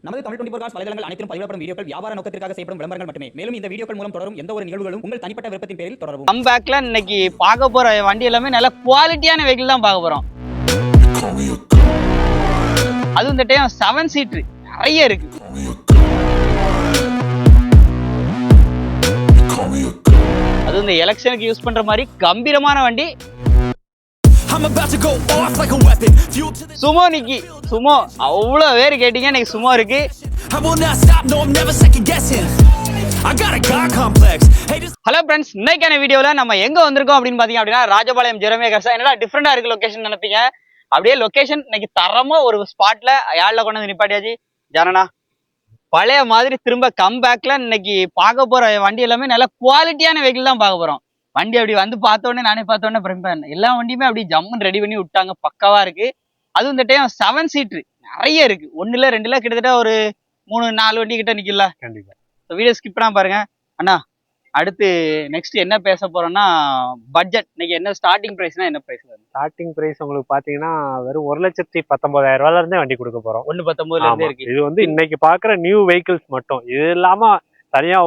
நமது தமிழ் 24 காஸ் வலைதளங்கள் அனைத்தும் பதிவிடப்படும் வீடியோக்கள் வியாபார நோக்கத்திற்காக செய்யப்படும் விளம்பரங்கள் மட்டுமே. மேலும் இந்த வீடியோக்கள் மூலம் தொடரும் எந்த ஒரு நிகழ்வுகளும் உங்கள் தனிப்பட்ட விருப்பத்தின் பேரில் தொடரவும். கம் பேக்ல இன்னைக்கு பார்க்க போற வண்டி எல்லாமே நல்ல குவாலிட்டியான வெஹிக்கிள் தான் பார்க்க போறோம். அதுவும் இந்த டைம் 7 சீட்டர் நிறைய இருக்கு. அதுவும் இந்த எலெக்ஷனுக்கு யூஸ் பண்ற மாதிரி கம்பீரமான வண்டி சுமோ. நிக்கி சுமோ அவ்வளவு பேர் கேட்டீங்க, இன்னைக்கு சுமோ இருக்கு. ஹலோ ஃப்ரெண்ட்ஸ், இன்னைக்கான வீடியோல நம்ம எங்க வந்திருக்கோம் அப்படின்னு பாத்தீங்க அப்படின்னா ராஜபாளையம் ஜெரமியா கார்ஸ். என்னடா டிஃப்ரெண்டா இருக்கு லொகேஷன் நினைப்பீங்க. அப்படியே லொகேஷன் இன்னைக்கு தரமா ஒரு ஸ்பாட்ல யாழ்ல கொண்டு வந்து நிப்பாட்டியாச்சு. ஜனனா பழைய மாதிரி திரும்ப கம் பேக்ல இன்னைக்கு பார்க்க போற வண்டி எல்லாமே நல்ல குவாலிட்டியான வெஹிக்கிள் தான் பார்க்க போறோம். வண்டி அப்படி வந்து பார்த்தோன்னே நானே பார்த்தோன்னே பிரமிப்பேன். எல்லா வண்டியுமே அப்படி ஜம்முன்னு ரெடி பண்ணி விட்டாங்க, பக்காவா இருக்கு. அதுவும் இந்த டைம் 7 சீட்டர் நிறைய இருக்கு. 1 2 கிட்டத்தட்ட ஒரு 3-4 வண்டி கிட்ட நிக்கல. கண்டிப்பா வீடியோ ஸ்கிப் பண்ணாம பாருங்க. அண்ணா அடுத்து நெக்ஸ்ட் என்ன பேச போறோம்னா பட்ஜெட். இன்னைக்கு என்ன ஸ்டார்டிங் பிரைஸ்னா என்ன பிரைஸ்? ஸ்டார்டிங் பிரைஸ் உங்களுக்கு பாத்தீங்கன்னா வெறும் 1,19,000 இருந்தே வண்டி கொடுக்க போறோம். 1,19,000 இருந்தே இருக்கு. இது வந்து இன்னைக்கு பாக்குற நியூ வெஹிக்கிள்ஸ் மட்டும். இது இல்லாம தனியா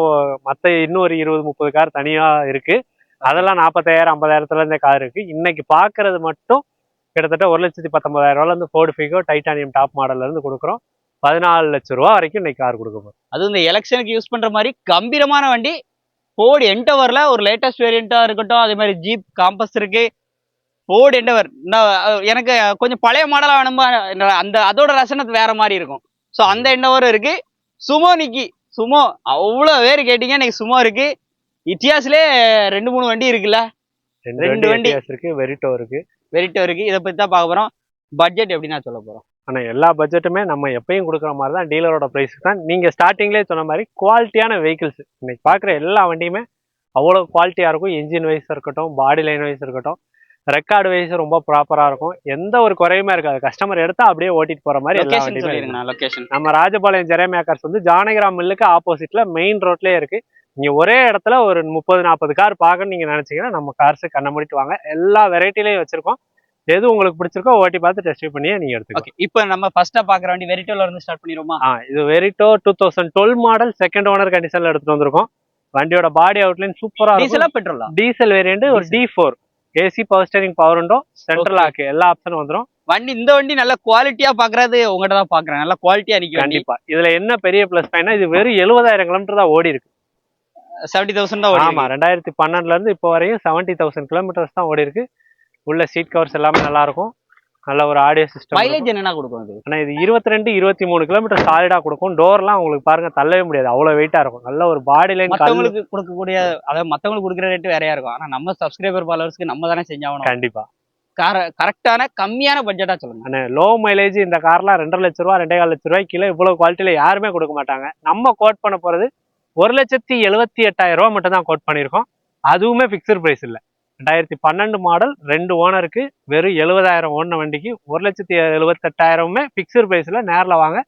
மத்த இன்னொரு 20-30 கார் தனியா இருக்கு. அதெல்லாம் 40,000-50,000 இருந்தே கார் இருக்கு. இன்னைக்கு பாக்குறது மட்டும் கிட்டத்தட்ட 1,19,000 இருந்து ஃபோர்டு ஃபிகோ டைட்டானியம் டாப் மாடல்ல இருந்து கொடுக்குறோம். 14 லட்சம் ரூபா வரைக்கும் இன்னைக்கு கார் கொடுக்க போறோம். அதுவும் இந்த எலெக்ஷனுக்கு யூஸ் பண்ற மாதிரி கம்பீரமான வண்டி. ஃபோர்டு என்டவர்ல ஒரு லேட்டஸ்ட் வேரியண்டா இருக்கட்டும், அதே மாதிரி ஜீப் காம்பஸ் இருக்கு. ஃபோர்டு என்டவர் எனக்கு கொஞ்சம் பழைய மாடலா வேணுமா, அந்த அதோட ரசனை வேற மாதிரி இருக்கும். ஸோ அந்த என்டவரும் இருக்கு. சுமோ நிக்கி சுமோ அவ்வளோ பேர் கேட்டீங்க, இன்னைக்கு சுமோ இருக்கு. இட்டியாஸ்லே 2-3 வண்டி இருக்குல்ல. 2 வண்டி இருக்கு. வெரிட்டோ இருக்கு. இதை பத்தி தான் பார்க்க போறோம். பட்ஜெட் எப்படின்னா சொல்ல போறோம். ஆனா எல்லா பட்ஜெட்டுமே நம்ம எப்பயும் கொடுக்குற மாதிரி தான், டீலரோட பிரைஸ் தான். நீங்க ஸ்டார்டிங்லேயே சொன்ன மாதிரி குவாலிட்டியான வெஹிக்கிள்ஸ் இன்னைக்கு பாக்குற எல்லா வண்டியுமே அவ்வளோ குவாலிட்டியா இருக்கும். இன்ஜின் வைஸ் இருக்கட்டும், பாடி லைன் வைஸ் இருக்கட்டும், ரெக்கார்டு வைஸ் ரொம்ப ப்ராப்பரா இருக்கும். எந்த ஒரு குறையுமே இருக்காது. கஸ்டமர் எடுத்தா அப்படியே ஓட்டிட்டு போற மாதிரி எல்லா வண்டியுமே. லொகேஷன் நம்ம ராஜபாளையம் ஜெரமியா கார்ஸ் வந்து ஜானகிராம் மில்லுக்கு ஆப்போசிட்ல மெயின் ரோட்லயே இருக்கு. நீங்க ஒரே இடத்துல ஒரு 30-40 கார் பார்க்கணும்னு நீங்க நினைச்சீங்கன்னா நம்ம கார்ஸ் கண்ண மூடிட்டு வாங்க. எல்லா வெரைட்டிலையும் வச்சிருக்கோம். எது உங்களுக்கு பிடிச்சிருக்கோ ஓட்டி பார்த்து டெஸ்ட் பண்ணியே நீங்க எடுத்துக்கலாம். இப்போ நம்ம ஃபர்ஸ்டா பாக்குற வண்டி வெரிட்டோல இருந்து ஸ்டார்ட் பண்ணிடுவோமா? இது வெரிட்டோ 2012 மாடல் செகண்ட் ஓனர் கண்டிஷன்ல எடுத்துட்டு வந்திருக்கோம். வண்டியோட பாடி அவுட்லைன் சூப்பரா இருக்கும். டீசலா பெட்ரோலா? டீசல் வேரியன்ட், ஒரு D4 AC power steering power window, central lock, எல்லா ஆப்ஷனும் வந்துடும். வண்டி இந்த வண்டி நல்ல குவாலிட்டியா பாக்குறது உங்ககிட்ட தான் பாக்குறேன். நல்ல குவாலிட்டியா நிக்கும். கண்டிப்பா. இதுல என்ன பெரிய பிளஸ் பாயிண்ட்னா இது வெறும் 70,000 கிலோமீட்டர் தான் ஓடி இருக்கு. 70,000 தான் ஓடி. ஆமா, 2012ல இருந்து இப்போ வரையும் 70,000 கிலோமீட்டர்ஸ் தான் ஓடி இருக்கு. உள்ள சீட் கவர்ஸ் எல்லாமே நல்லா இருக்கும். நல்ல ஒரு ஆடியோ சிஸ்டம். மைலேஜ் என்னன்னா கொடுக்கும் அது? ஆனா இது 22-23 கிலோமீட்டர் சாலிடா கொடுக்கும். டோர்லாம் உங்களுக்கு பாருங்க தள்ளவே முடியாது, அவ்வளவு வெயிட்டா இருக்கும். நல்ல ஒரு பாடி லைன். மத்தவங்களுக்கு கொடுக்கக்கூடிய, அதாவது மத்தவங்களுக்கு கொடுக்குற ரேட் வேறையா இருக்கும். ஆனா நம்ம சப்ஸ்கிரைபர் ஃபாலோவர்ஸ்க்கு நம்ம தானே செஞ்சாகணும். கண்டிப்பா. கரெக்டான கம்மியான பட்ஜெட்டா சொல்லுங்க. லோ மைலேஜ் இந்த கார்லாம் 2.5 லட்ச ரூபா 2.25 லட்ச ரூபாய் கிலோ இவ்வளவு குவாலிட்டியில யாருமே கொடுக்க மாட்டாங்க. நம்ம கோட் பண்ண போறது 1,78,000 ரூபா மட்டும் தான் கோட் பண்ணியிருக்கோம். அதுவுமே பிக்சர் பிரைஸ் இல்லை. 2012 மாடல் 2 ஓனருக்கு வெறும் 70,000 ஓடின வண்டிக்கு 1,78,000 பிக்சர் பிரைஸ்ல நேரில் வாங்க.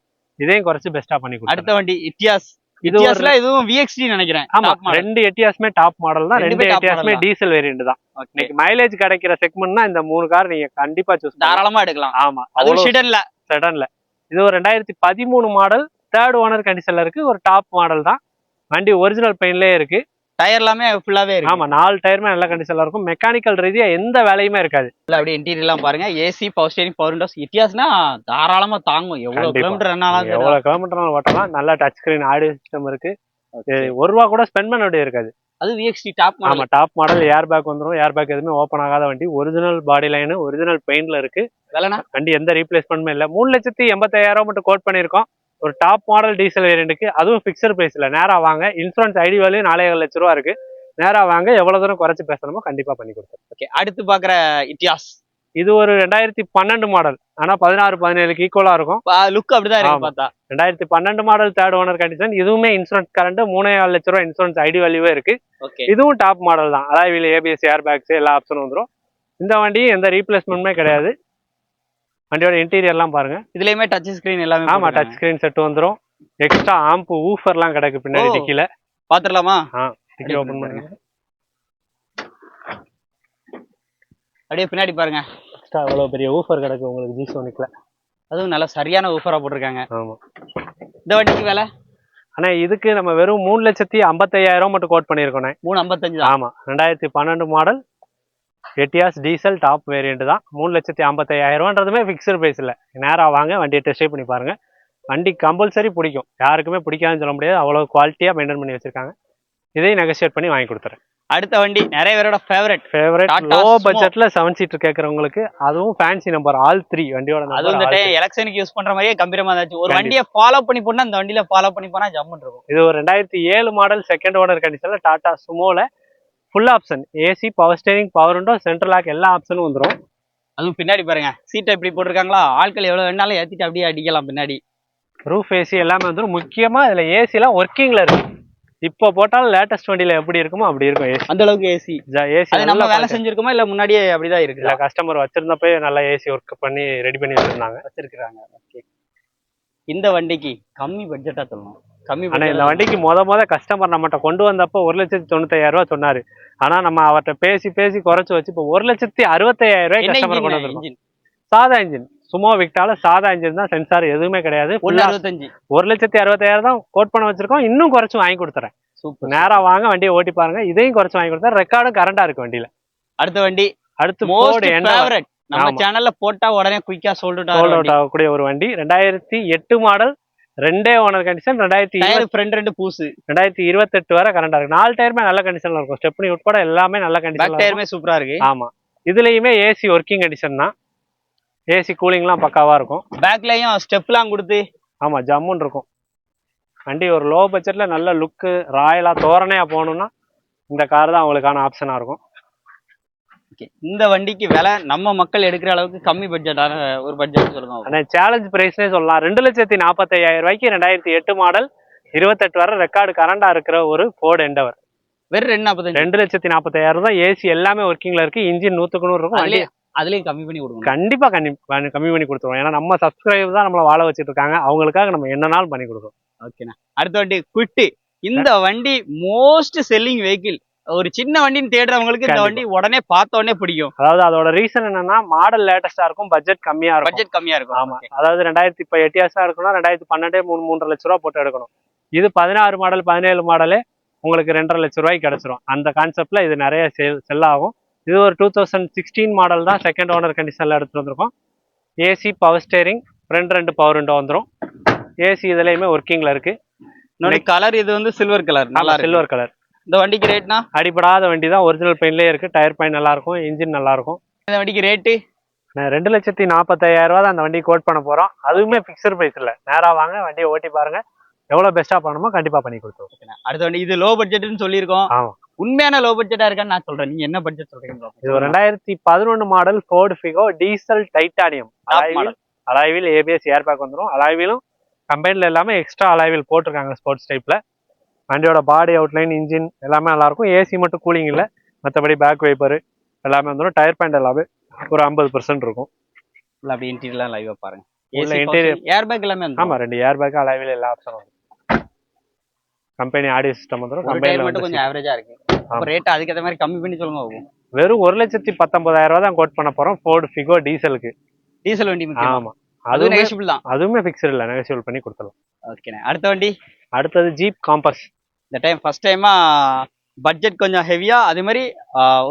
இதையும் குறைச்சு பெஸ்டா பண்ணி கொடுக்கும். அடுத்த வண்டி இட்டியாஸ். இதுவும் VXD நினைக்கிறேன். ஆமா, 2 எட்டியாஸ்மே டாப் மாடல் தான். 2 எட்டியாஸ்மே டீசல் வேரியன்ட் தான். இன்னைக்கு மைலேஜ் கிடைக்கிற செக்மெண்ட்னா இந்த 3 கார் நீங்க கண்டிப்பா சூஸ் தாராளமா எடுக்கலாம். ஆமா, அது செடன்ல. இது ஒரு 2013 மாடல் 3rd ஓனர் கண்டிஷன்ல இருக்கு. ஒரு டாப் மாடல் தான். வண்டி ஒரிஜினல் பெயின்லயே இருக்கு. டயர் எல்லாமே ஃபுல்லாவே இருக்கு. ஆமா, 4 டயருமே நல்ல கண்டிஷன்ல இருக்கும். மெக்கானிக்கல் ரீதியா எந்த வேலையுமே இருக்காது. இல்ல அப்படியே இன்டீரியர் எல்லாம் பாருங்க. AC power steering power windows. இட்டியாஸ்னா தாராளமா தாங்கும். எவ்வளவு கிலோமீட்டர் கிலோமீட்டர் ஓட்டலாம். நல்ல டச் ஸ்கிரீன் ஆடியோ சிஸ்டம் இருக்கு. 1 ரூபா கூட ஸ்பெண்ட் பண்ண வேண்டியது இருக்காது. அது VXD டாப் மாடல். ஆமா, டாப் மாடல். ஏர் பேக் வந்துடும். ஏர் பேக் எதுவுமே ஓப்பன் ஆகாத வண்டி. ஒரிஜினல் பாடி லைன், ஒரிஜினல் பெயிண்ட்ல இருக்கு. வண்டி எந்த ரீப்ளேஸ்மெண்ட்மே இல்ல. 3,80,000 மட்டும் கோட் பண்ணிருக்கோம். ஒரு டாப் மாடல் டீசல் வேரியன்ட்டுக்கு, அதுவும் பிக்சர் பிரைஸ் இல்ல. நேரா வாங்க. இன்சூரன்ஸ் ஐடி வேல்யூ 4.5 லட்ச ரூபா இருக்கு. நேரா வாங்க. எவ்வளவு தூரம் குறைச்சு பேசணுமோ கண்டிப்பா பண்ணி கொடுத்துருவோம். ஓகே, அடுத்து பாக்குற இட்டியாஸ். இது ஒரு 2012 மாடல். ஆனா 16-17 ஈக்குவலா இருக்கும். லுக் அப்படிதான் இருக்கு பார்த்தா. 2012 மாடல் 3rd ஓனர் கண்டிஷன். இதுவுமே இன்சூரன்ஸ் கரண்ட் 3.5 லட்ச ரூபா இன்சூரன்ஸ் ஐடி வேல்யூவே இருக்கு. இதுவும் டாப் மாடல் தான். Alloy wheel, ABS, air bags எல்லா ஆப்ஷனும் வந்துடும். இந்த வண்டி எந்த ரீப்ளேஸ்மெண்ட்டுமே கிடையாது. வண்டியோட இன்டீரியர்லாம் பாருங்க. இதுலயுமே டச் ஸ்கிரீன் எல்லாமே. ஆமா, டச் ஸ்கிரீன் செட் வந்துடும். எக்ஸ்ட்ரா ஆம்ப் ஊஃபர்லாம் கிடக்கு பின்னாடி டிக்கில. பாத்துடலாமா? டிக்கி ஓபன் பண்ணுங்க. அப்படியே பின்னாடி பாருங்க. எக்ஸ்ட்ரா எவ்வளவு பெரிய ஊஃபர் கிடக்கு உங்களுக்கு G-Sonicல. அதுவும் நல்ல சரியான ஊஃபரா போட்டிருக்காங்க. ஆமா, இந்த வண்டிக்கு விலை ஆனா இதுக்கு நம்ம வெறும் 3,55,000 மட்டும் கோட் பண்ணியிருக்கோண்ணே. 355 தான். ஆமா 2012 model Etios diesel top variant தான். 3,55,000 ஃபிக்ஸ்டு பிரைஸ் இல்லை. நேராக வாங்க வண்டியை டெஸ்ட் ட்ரைவ் பண்ணி பாருங்க. வண்டி கம்பல்சரி பிடிக்கும், யாருக்குமே பிடிக்காதுன்னு சொல்ல முடியாது. அவ்வளோ குவாலிட்டியாக மெயின்டைன் பண்ணி வச்சிருக்காங்க. இதையும் நெகோஷியேட் பண்ணி வாங்கி கொடுத்துறேன். அடுத்த வண்டி நிறைய பேரோட ஃபேவரட் லோ பட்ஜெட்ல 7 சீட்டர் கேட்கறவங்களுக்கு, அதுவும் ஃபேன்சி நம்பர் ஆல் 3 வண்டியோட. அதுவும் இந்த டைம் எலெக்ஷனுக்கு யூஸ் பண்ற மாதிரியே கம்பீரமா இருந்துச்சு. ஒரு வண்டியை ஃபாலோ பண்ணி போனா இந்த வண்டியில ஃபாலோ பண்ணி போனா ஜம்முன்னு இருக்கும். இது ஒரு 2007 மாடல் செகண்ட் ஓனர் கண்டிஷன்ல டாடா சுமோல full option AC, power steering, power window, central lock எல்லா ஆப்ஷனும் வந்துடும். அதுவும் பின்னாடி பாருங்க, சீட்டை இப்படி போட்டிருக்காங்களா, ஆட்கள் எவ்வளவு வேணாலும் ஏத்திட்டு அப்படியே அடிக்கலாம். பின்னாடி ரூஃப் ஏசி எல்லாமே வந்துடும். முக்கியமா இதுல ஏசி எல்லாம் ஒர்க்கிங்ல இருக்கு. இப்போ போட்டாலும் லேட்டஸ்ட் வண்டியில எப்படி இருக்குமோ அப்படி இருக்கும் ஏசி. அந்த அளவுக்கு ஏசி ஏசி நம்ம வேலை செஞ்சிருக்கோமா இல்ல முன்னாடியே அப்படிதான் இருக்கு? இல்ல, கஸ்டமர் வச்சிருந்தப்போ நல்லா ஏசி ஒர்க் பண்ணி ரெடி பண்ணி வச்சிருக்காங்க. ஓகே, இந்த வண்டிக்கு கம்மி பட்ஜெட்டா சொல்லணும். ஆனா இந்த வண்டிக்கு முத கஸ்டமர் நம்மகிட்ட கொண்டு வந்தப்போ 1,95,000 சொன்னாரு. ஆனா நம்ம அவர்கிட்ட பேசி குறைச்சு வச்சு இப்போ 1,65,000 கஸ்டமர் கொண்டு வந்திருக்கோம். சாதா இன்ஜின் சுமோ விக்டால சாதா இன்ஜின் தான், சென்சார் எதுவுமே கிடையாது. 1,65,000 தான் கோட் பண்ண வச்சிருக்கோம். இன்னும் குறைச்சு வாங்கி கொடுத்துறேன். சூப்பர். நேரா வாங்க வண்டியை ஓட்டி பாருங்க. இதையும் குறைச்சு வாங்கி கொடுத்தேன். ரெக்கார்டும் கரண்டா இருக்கு வண்டியில. அடுத்த வண்டி அடுத்து நம்ம சேனல்ல போட்டா உடனே குயிக்கா சோல்ட் அவுட் ஆகக்கூடிய ஒரு வண்டி. 2008 மாடல், 2 ஓனர் கண்டிஷன். 2 பூசு 2028 வரை கரண்டா இருக்கு. 4 டயருமே நல்ல கண்டிஷன்ல இருக்கும். ஸ்டெப்னி உட்பட எல்லாமே நல்ல கண்டிஷன். டயருமே சூப்பரா இருக்கு. ஆமா, இதுலயுமே ஏசி ஒர்க்கிங் கண்டிஷன் தான். ஏசி கூலிங்லாம் பக்காவா இருக்கும். பேக்லயும் ஸ்டெப்லாம் கொடுத்து ஆமா ஜம்முன்னு இருக்கும். வண்டி ஒரு லோ பட்ஜெட்ல நல்ல லுக்கு ராயலா தோரணையா போகணும்னா இந்த கார் தான் அவங்களுக்கான ஆப்ஷனா இருக்கும். இந்த வண்டிக்கு விலை நம்ம மக்கள் எடுக்கிற அளவுக்கு கம்மி பட்ஜெட்டான ஒரு பட்ஜெட் சொல்லுங்க. சேலஞ்ச் பிரைஸ்னே சொல்லலாம். 2,45,000 2008 மாடல் 28 வரை ரெக்கார்டு கரண்டா இருக்கிற ஒரு ஃபோர்டு எண்டவர். வெறும் 2,45,000 தான். ஏசி எல்லாமே ஒர்க்கிங்ல இருக்கு. இன்ஜின் 100க்கு 100 இருக்கும். அதுலயும் கம்மி பண்ணி கொடுக்கணும். கண்டிப்பா கம்மி பண்ணி கொடுத்துருவோம். ஏன்னா நம்ம சப்ஸ்கிரைபர் தான் நம்மள வாழ வச்சுட்டு இருக்காங்க. அவங்களுக்காக நம்ம என்னனாலும் பண்ணி கொடுக்குறோம். ஓகேண்ணா. அடுத்த வண்டி குவிட். இந்த வண்டி மோஸ்ட் செல்லிங் வெஹிக்கிள். ஒரு சின்ன வண்டின்னு தேடுறவங்களுக்கு இந்த வண்டி உடனே பார்த்த உடனே பிடிக்கும். அதாவது அதோட ரீசன் என்னன்னா, மாடல் லேட்டஸ்டா இருக்கும், பட்ஜெட் கம்மியா இருக்கும். ஆமா, அதாவது 2008 இருக்குன்னா 2012 3.5 லட்ச ரூபா போட்டு எடுக்கணும். இது 16 மாடல் 17 மாடலே உங்களுக்கு 2.5 லட்ச ரூபாய்க்கு கிடைச்சிரும். அந்த கான்செப்ட்ல இது நிறைய செல் ஆகும். இது ஒரு 2016 மாடல் தான். செகண்ட் ஓனர் கண்டிஷன்ல எடுத்துட்டு வந்திருக்கோம். AC, power steering, front 2 power window வந்துடும். ஏசி இதுலயுமே ஒர்க்கிங்ல இருக்கு. கலர் இது வந்து சில்வர் கலர். நல்லா சில்வர் கலர். இந்த வண்டிக்கு ரேட்னா அடிபடாத வண்டி தான். ஒரிஜினல் பெயின்லயே இருக்கு. டயர் பெயின் நல்லா இருக்கும். இன்ஜின் நல்லா இருக்கும். இந்த வண்டிக்கு ரேட்டு 2,45,000 தான் அந்த வண்டி கோட் பண்ண போறோம். அதுவுமே பிக்சர் பிரைஸ் இல்ல. நேரா வாங்க வண்டியை ஓட்டி பாருங்க. எவ்வளவு பெஸ்டா பண்ணணுமோ கண்டிப்பா பண்ணி கொடுத்துருவோம். அடுத்த வண்டி இது லோ பட்ஜெட்னு சொல்லியிருக்கோம். ஆமா, உண்மையான லோ பட்ஜெட்டா இருக்கான்னு நான் சொல்றேன். நீங்க என்ன பட்ஜெட் சொல்றீங்க? இது ஒரு 2011 model Ford Figo diesel titanium alloy wheel ABS air bag வந்துடும். அலாய்விலும் கம்பெனில எல்லாமே எக்ஸ்ட்ரா அலாய்வில் போட்டிருக்காங்க ஸ்போர்ட்ஸ் டைப்ல. வண்டியோட பாடி அவுட்லைன், இன்ஜின் எல்லாமே நல்லா இருக்கும். ஏசி மட்டும் கூலிங் இல்லை, மற்றபடி பேக் வைப்பர் எல்லாமே வந்துடும். டயர் பேண்ட் எல்லாமே ஒரு 50% இருக்கும். அப்படி இன்டீரியர்லாம் லைவா பாருங்க. இன்டீரியர் ஏர் பேக் எல்லாமே ஆமா, 2 ஏர் பேக் அலாய்வில் எல்லா ஆப்ஷனும் வரும். கம்பெனி ஆடியோ சிஸ்டம் வந்துடும். கம்பெனி மட்டும் கொஞ்சம் ஆவரேஜா இருக்கு. அப்ப ரேட் அதுக்கு ஏத்த மாதிரி கம்மி பண்ணி சொல்லுங்க. வெறும் 1,19,000 தான் கோட் பண்ண போறோம் ஃபோர்டு ஃபிகோ டீசலுக்கு. டீசல் வண்டி ஆமா, அதுவும் நெகோஷியபிள் தான். அதுவுமே ஃபிக்ஸ்ட் இல்ல, நெகோஷியபிள் பண்ணி கொடுத்துடலாம். ஓகேண்ணே. அடுத்த வண்டி அடுத்தது ஜீப் காம்பஸ். இந்த டைம் ஃபர்ஸ்ட் டைமா பட்ஜெட் கொஞ்சம் ஹெவியா, அதே மாதிரி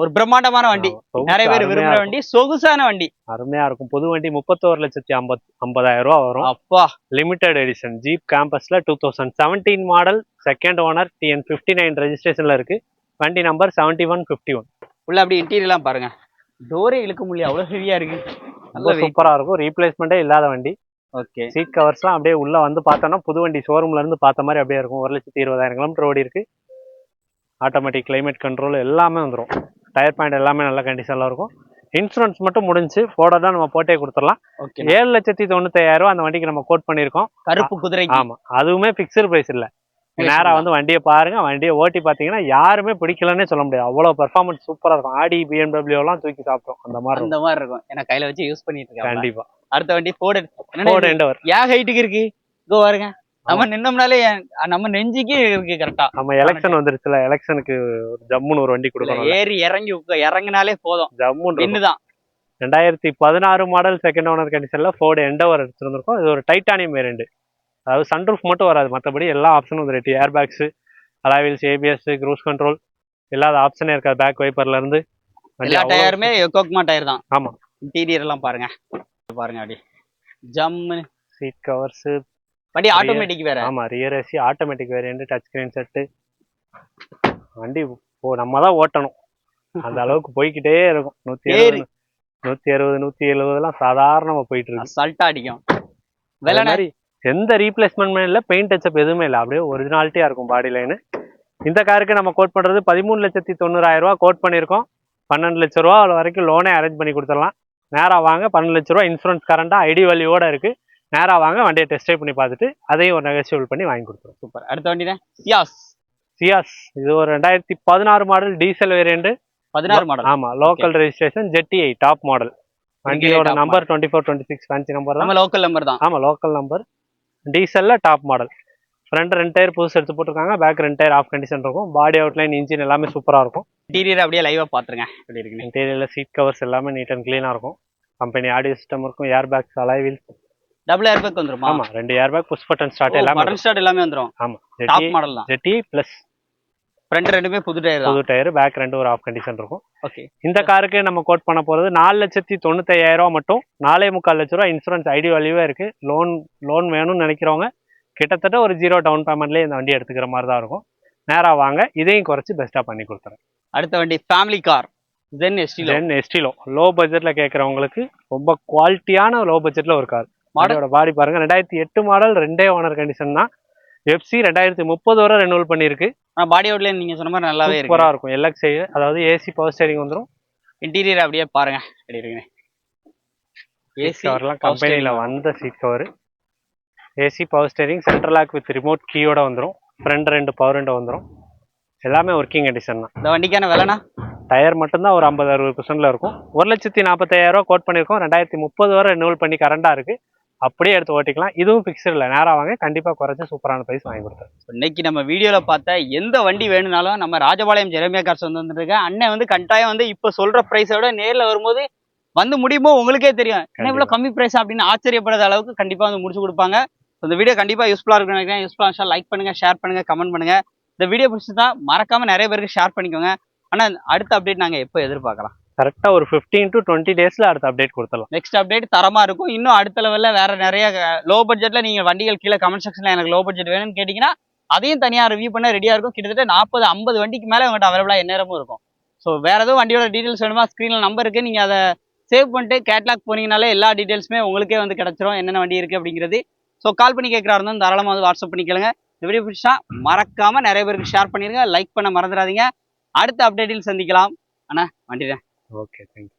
ஒரு பிரம்மாண்டமான வண்டி, நிறைய பேர் விரும்புற வண்டி, சொகுசான வண்டி, அருமையா இருக்கும். புது வண்டி 31,50,000 வரும். அப்பா, லிமிடெட் எடிஷன் ஜீப் காம்பஸ்ல 2017 மாடல், செகண்ட் ஓனர், TN 59 ரெஜிஸ்ட்ரேஷன்ல இருக்கு. வண்டி நம்பர் 7151. உள்ள அப்படி இன்டீரியர்லாம் பாருங்க. டோரே இழுக்க முடியல, அவ்வளவு ஹெவியா இருக்கு. நல்ல சூப்பரா இருக்கும். ரீப்ளேஸ்மெண்டே இல்லாத வண்டி. ஓகே. சீட் கவர்ஸ்லாம் அப்படியே உள்ள வந்து பார்த்தோம்னா புது வண்டி ஷோரூம்ல இருந்து பார்த்த மாதிரி அப்படியே இருக்கும். 1,20,000 கிலோமீட்டர் ஓடி இருக்கு. ஆட்டோமேட்டிக் கிளைமேட் கண்ட்ரோல் எல்லாமே வந்துடும். டயர் பாயிண்ட் எல்லாமே நல்ல கண்டிஷன்ல இருக்கும். இன்சூரன்ஸ் மட்டும் முடிஞ்சு போட தான் நம்ம போட்டே கொடுத்துடலாம். 7,95,000 அந்த வண்டிக்கு நம்ம கோட் பண்ணியிருக்கோம். கருப்பு குதிரை. ஆமா, அதுவுமே பிக்சர் பிரைஸ் இல்ல. நேரா வந்து வண்டியை பாருங்க. வண்டியை ஓட்டி பாத்தீங்கன்னா யாருமே பிடிக்கலன்னே சொல்ல முடியாது. அவ்வளவு பெர்ஃபார்மன்ஸ் சூப்பரா இருக்கும். ஆடி, BMW எல்லாம் தூக்கி சாப்பிட்டோம். அந்த மாதிரி இருக்கும். ஏன்னா கையில வச்சு யூஸ் பண்ணிட்டு இருக்கேன். கண்டிப்பா. அடுத்த வண்டி ஃபோர்டு எண்டவர். ஏன் ஹைட்டுக்கு இருக்கு இதோ பாருங்க. நம்ம நின்னோம்னாலே நம்ம நெஞ்சுக்கு இருக்கு கரெக்டா. நம்ம எலெக்ஷன் வந்துருச்சுல, எலெக்ஷனுக்கு ஜம்முன்னு ஒரு வண்டி கொடுக்கணும். ஏறி இறங்கினாலே போதும், ஜம்முன்னு இன்னுதான். 2016 மாடல் செகண்ட் ஓனர் கண்டிஷன்ல ஃபோர்டு எண்டவர் எடுத்துருந்துருக்கோம். இது ஒரு டைட்டானியம் வேரியண்ட். அதாவது சன்ரூஃப் மட்டும் வராது, மற்றபடி எல்லா ஆப்ஷனும் வந்துட்டு ஏர் பேக்ஸு, அலாவில்ஸ், ஏபிஎஸ், க்ரூஸ் கண்ட்ரோல் இல்லாத ஆப்ஷனே இருக்காது. பேக் வைப்பர்லேருந்து எல்லா டயருமே எக்கோக்மா டயர் தான். ஆமாம். இன்டீரியர் எல்லாம் பாருங்க பாருங்க அப்படி ஜம்மு. சீட் கவர்ஸு வண்டி ஆட்டோமேட்டிக் வேற. ஆமாம், rear AC automatic variant, touch screen set. வண்டி நம்ம தான் ஓட்டணும், அந்த அளவுக்கு போய்கிட்டே இருக்கும். 160 170 சாதாரணமாக போயிட்டு இருக்கு. அசால்ட்டா அடிக்கும். வேலை மாதிரி எந்த ரீப்ளேஸ்மெண்ட் இல்லை, பெயிண்ட் டச்சப் எதுவுமே இல்லை, அப்படியே ஒரிஜினாலிட்டியாக இருக்கும் பாடி லைனு. இந்த காருக்கு நம்ம கோட் பண்ணுறது 13,90,000 கோட் பண்ணியிருக்கோம். 12 லட்ச ரூபா வரைக்கும் லோனே அரேஞ்ச் பண்ணி கொடுத்துடலாம். நேராக வாங்க, 12 லட்ச ரூபா இன்சூரன்ஸ் கரண்டாக ஐடி வேல்யூவோட இருக்குது. நேராக வாங்க, வண்டியை டெஸ்ட் ட்ரைவ் பண்ணி பார்த்துட்டு அதையும் ஒரு நெகோசியபிள் பண்ணி வாங்கி கொடுத்துருவோம். சூப்பர். அடுத்த வண்டி தான் சியாஸ். இது ஒரு 2016 மாடல் டீசல் வேரியண்ட். 16 மாடல். ஆமாம், லோக்கல் ரெஜிஸ்ட்ரேஷன், ஜெட்டிஐ டாப் மாடல். வண்டியோட நம்பர் 2426 ஃபேன்சி நம்பர் தான். லோக்கல் நம்பர் தான். ஆமாம், லோக்கல் நம்பர். டீசலில் டாப் மாடல். ஃப்ரண்ட் 2 டயர் புதுசு எடுத்து போட்டிருக்காங்க, பேக் 2 டயர் ஆஃப் கண்டிஷன் இருக்கும். பாடி அவுட்லைன், இன்ஜின் எல்லாமே சூப்பராக இருக்கும். இன்டீரியர் அப்படியே லைவாக பார்த்துருங்க எப்படி இருக்கு. இன்டீரியரில் சீட் கவர்ஸ் எல்லாமே நீட் அண்ட் க்ளீனாக இருக்கும். கம்பெனி ஆடியோ சிஸ்டம் இருக்கும், air bags, alloy wheels, double air bag வந்துருமா? ஆமாம், 2 air bag, push button start எல்லாமே. பட்டன் ஸ்டார்ட் எல்லாமே வந்துரும். ஆமாம், டாப் மாடல் தான். ஜெட்டி ப்ளஸ். ஃப்ரண்ட் ரெண்டுமே புது டயர். புது டயர், பேக் 2 ஒரு ஆஃப் கண்டிஷன் இருக்கும். ஓகே. இந்த காருக்கு நம்ம கோட் பண்ண போகிறது 4,95,000 மட்டும். 4,45 லட்ச ரூபா இன்சூரன்ஸ் ஐடி வேல்யூவே இருக்கு. லோன் வேணும்னு நினைக்கிறவங்க கிட்டத்தட்ட ஒரு 0 டவுன் பேமெண்ட்லேயே இந்த வண்டி எடுத்துக்கிற மாதிரி தான் இருக்கும். நேராக வாங்க, இதையும் குறைச்சி பெஸ்ட்டாக பண்ணி கொடுத்துறேன். அடுத்த வண்டி family car Zen Estilo. Low பட்ஜெட்டில் கேட்குறவங்களுக்கு ரொம்ப குவாலிட்டியான லோ பட்ஜெட்டில் ஒரு கார். மாடலோட பாடி பாருங்க, 2008 மாடல், 2 ஓனர் கண்டிஷன் தான். எஃப்சி 2030 வரை ரெனுவல் பண்ணியிருக்கு. பாடி அவுட்லைன் நீங்கள் சொன்ன மாதிரி நல்லாவே சூப்பராக இருக்கும். எல்எக்ஸ், அதாவது ஏசி பவர் ஸ்டேரிங் வந்துடும். இன்டீரியர் அப்படியே பாருங்க எப்படி இருக்குங்க. ஏசி கவர்லாம் கம்பெனியில் வந்த seat cover. AC power steering, central lock with remote கீயோட வந்துடும். ஃப்ரண்ட் 2 பவர் விண்டோ வந்துடும். எல்லாமே ஒர்க்கிங் கண்டிஷன் தான். இந்த வண்டிக்கான விலைனா டயர் மட்டும்தான் ஒரு 50-60% இருக்கும். 1,45,000 கோட் பண்ணியிருக்கோம். 2030 வரை ரெனுவல் பண்ணி கரண்டாக இருக்குது. அப்படியே எடுத்து ஓட்டிக்கலாம். இதுவும் ஃபிக்ஸ்டு இல்லை, நேராக வாங்க, கண்டிப்பாக குறைச்சி சூப்பரான ப்ரைஸ் வாங்கி கொடுத்தேன். இன்னைக்கு நம்ம வீடியோவில் பார்த்த எந்த வண்டி வேணும்னாலும் நம்ம ராஜபாளையம் ஜெரமியா கார்ஸ் வந்துருக்கேன். அண்ணன் கட்டாயம் இப்போ சொல்கிற ப்ரைஸை விட நேரில் வரும்போது முடியுமோ உங்களுக்கே தெரியும் என்ன இவ்வளோ கம்மி ப்ரைஸ் அப்படின்னு ஆச்சரியப்படாத அளவுக்கு கண்டிப்பாக முடிச்சு கொடுப்பாங்க. இந்த வீடியோ கண்டிப்பாக யூஸ்ஃபுல்லாக இருக்குன்னு நினைக்கிறேன். யூஸ்ஃபுல்லாக லைக் பண்ணுங்கள், ஷேர் பண்ணுங்கள், கமெண்ட் பண்ணுங்கள். இந்த வீடியோ பிடிச்சிருந்தா மறக்காமல் நிறைய பேருக்கு ஷேர் பண்ணிக்கோங்க. ஆனால் அடுத்த அப்டேட் நாங்கள் எப்போ எதிர்பார்க்கலாம்? கரெக்டாக ஒரு 15 to 20 டேஸில் அடுத்த அப்டேட் கொடுத்துடலாம். நெக்ஸ்ட் அப்டேட் தரமாக இருக்கும். இன்னும் அடுத்த லெவலில் வேறு நிறைய லோ பட்ஜெட்டில் நீங்கள் வண்டிகள் கீழே கமெண்ட் செக்ஷனில் எனக்கு லோ பட்ஜெட் வேணும்னு கேட்டிங்கன்னா அதையும் தனியாக ரிவ்யூ பண்ண ரெடியாக இருக்கும். கிட்டத்தட்ட 40-50 வண்டிக்கு மேலே உங்கள்கிட்ட அவைலபிளாக எந்நேரமும் இருக்கும். ஸோ வேறு எதுவும் வண்டியோட டீட்டெயில்ஸ் வேணுமா, ஸ்க்ரீனில் நம்பர் இருக்குது, நீங்கள் அதை சேவ் பண்ணிட்டு கேட்லாக் போனீங்கனாலே எல்லா டீட்டெயில்ஸுமே உங்களுக்கே கிடச்சிரும், என்னென்ன வண்டி இருக்குது அப்படிங்கிறது. ஸோ கால் பண்ணி கேட்குறா இருந்தாலும் தாராளமாக வாட்ஸ்அப் பண்ணி கேளுங்க. இந்த வீடியோ பிடிச்சா மறக்காமல் நிறைய பேருக்கு ஷேர் பண்ணிடுங்க, லைக் பண்ண மறந்துடாதீங்க. அடுத்த அப்டேட்டில் சந்திக்கலாம். அண்ணா வண்டிடுறேன். Okay, thank you.